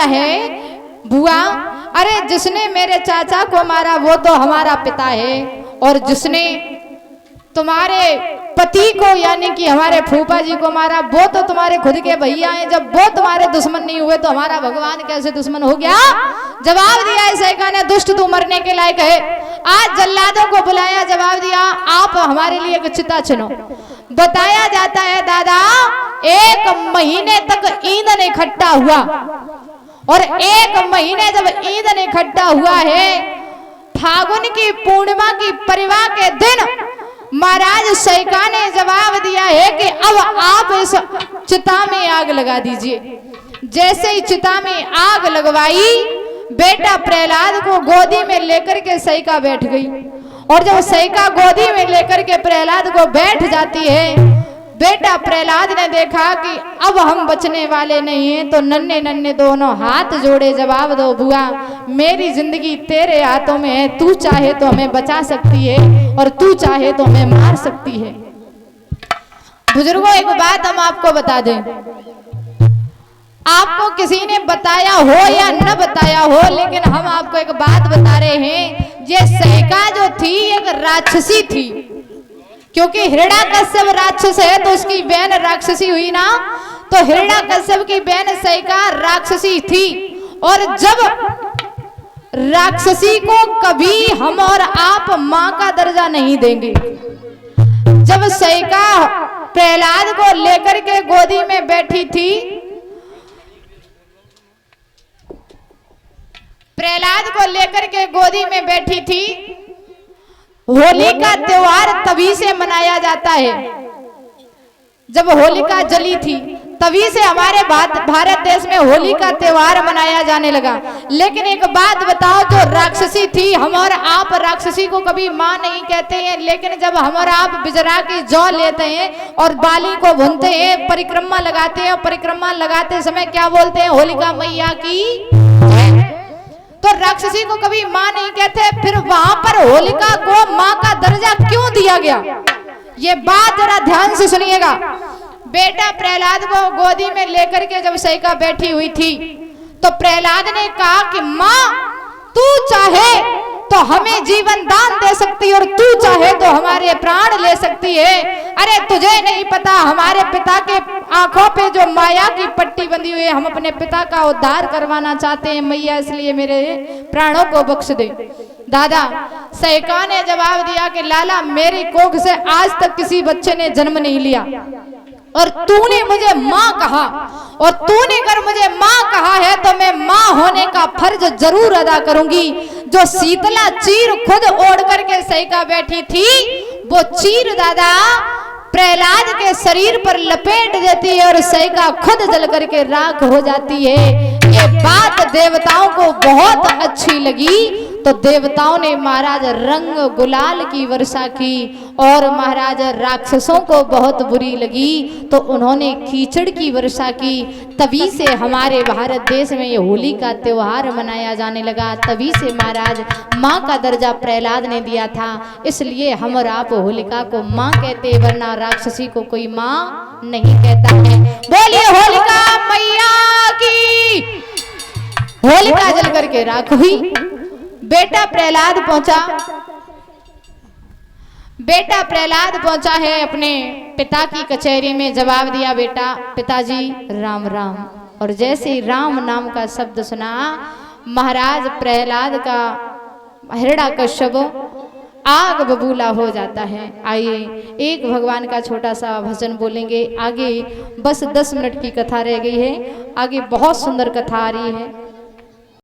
है बुआ, अरे जिसने मेरे चाचा को मारा वो तो हमारा पिता है, और जिसने तुम्हारे पति को यानी कि हमारे फूफा जी को मारा वो तो तुम्हारे खुद के भैया हैं। जब वो तुम्हारे दुश्मन नहीं हुए तो हमारा भगवान कैसे दुश्मन हो गया? जवाब दिया है सैका ने, दुष्ट तू मरने के लायक है। आज जल्लादों को बुलाया, जवाब दिया आप हमारे लिए एक चिता चुनो। बताया जाता है दादा 1 महीने तक ईंधन इकट्ठा हुआ, और 1 महीने जब ईंधन इकट्ठा हुआ है, फागुन की पूर्णिमा की परिवार के दिन महाराज सैका ने जवाब दिया है कि अब आप इस चिता में आग लगा दीजिए। जैसे ही चिता में आग लगवाई, बेटा प्रहलाद को गोदी में लेकर के सैका बैठ गई, और जब सैका गोदी में लेकर के प्रहलाद को बैठ जाती है, बेटा प्रहलाद ने देखा कि अब हम बचने वाले नहीं हैं, तो नन्हे नन्हे दोनों हाथ जोड़े, जवाब दो बुआ मेरी जिंदगी तेरे हाथों में है, तू चाहे तो हमें बचा सकती है और तू चाहे तो हमें मार सकती है। बुजुर्गों एक बात हम आपको बता दें, आपको किसी ने बताया हो या न बताया हो, लेकिन हम आपको एक बात बता रहे हैं, ये सैका जो थी एक राक्षसी थी, क्योंकि हिरण्याकश्यप राक्षस है तो उसकी बहन राक्षसी हुई ना, तो हिरण्याकश्यप की बहन सैका राक्षसी थी। और जब राक्षसी को कभी हम और आप मां का दर्जा नहीं देंगे। जब सैका प्रहलाद को लेकर के गोदी में बैठी थी, प्रहलाद को लेकर के गोदी में बैठी थी, होली का त्योहार तभी से मनाया जाता है, जब होलिका जली थी तभी से हमारे भारत देश में होली का त्योहार मनाया जाने लगा। लेकिन एक बात बताओ, जो राक्षसी थी, हम और आप राक्षसी को कभी मां नहीं कहते हैं, लेकिन जब हम और आप बिजरा की जौ लेते हैं और बाली को भूनते हैं, परिक्रमा लगाते हैं, और परिक्रमा लगाते समय क्या बोलते हैं? होलिका मैया की। तो राक्षसी को कभी मां नहीं कहते, फिर वहां पर होलिका को मां का दर्जा क्यों दिया गया? ये बात जरा ध्यान से सुनिएगा। बेटा प्रहलाद को गोदी में लेकर के जब सैका बैठी हुई थी, तो प्रहलाद ने कहा कि मां तू चाहे तो हमें जीवन दान दे सकती है, और तू चाहे तो हमारे प्राण ले सकती है। अरे तुझे नहीं पता, हमारे पिता के आंखों पे जो माया की पट्टी बंधी हुई है, हम अपने पिता का उद्धार करवाना चाहते हैं मैया, इसलिए मेरे प्राणों को बख्श दे। दादा सैका ने जवाब दिया कि लाला मेरी कोख से आज तक किसी बच्चे ने जन्म नहीं लिया, और तूने मुझे मां कहा, और तूने अगर मुझे मां कहा है तो मैं मां होने का फर्ज जरूर अदा करूंगी। जो शीतला चीर खुद ओढ़ करके सैका बैठी थी, वो चीर दादा प्रहलाद के शरीर पर लपेट देती है और सैका खुद जल करके राख हो जाती है। ये बात देवताओं को बहुत अच्छी लगी, तो देवताओं ने महाराज रंग गुलाल की वर्षा की, और महाराज राक्षसों को बहुत बुरी लगी तो उन्होंने कीचड़ की वर्षा की। तभी से हमारे भारत देश में ये होली का त्योहार मनाया जाने लगा, तभी से महाराज माँ का दर्जा प्रहलाद ने दिया था, इसलिए हम और आप होलिका को माँ कहते, वरना राक्षसी को कोई माँ नहीं कहता है। बोलिए होलिका मैया की। होलिका जल करके राख हुई। बेटा प्रहलाद पहुंचा है अपने पिता की कचहरी में, जवाब दिया बेटा पिताजी राम राम। और जैसे ही राम नाम का शब्द सुना, महाराज प्रहलाद का हिरण्याकश्यप आग बबूला हो जाता है। आइए एक भगवान का छोटा सा भजन बोलेंगे, आगे बस 10 मिनट की कथा रह गई है, आगे बहुत सुंदर कथा आ रही है।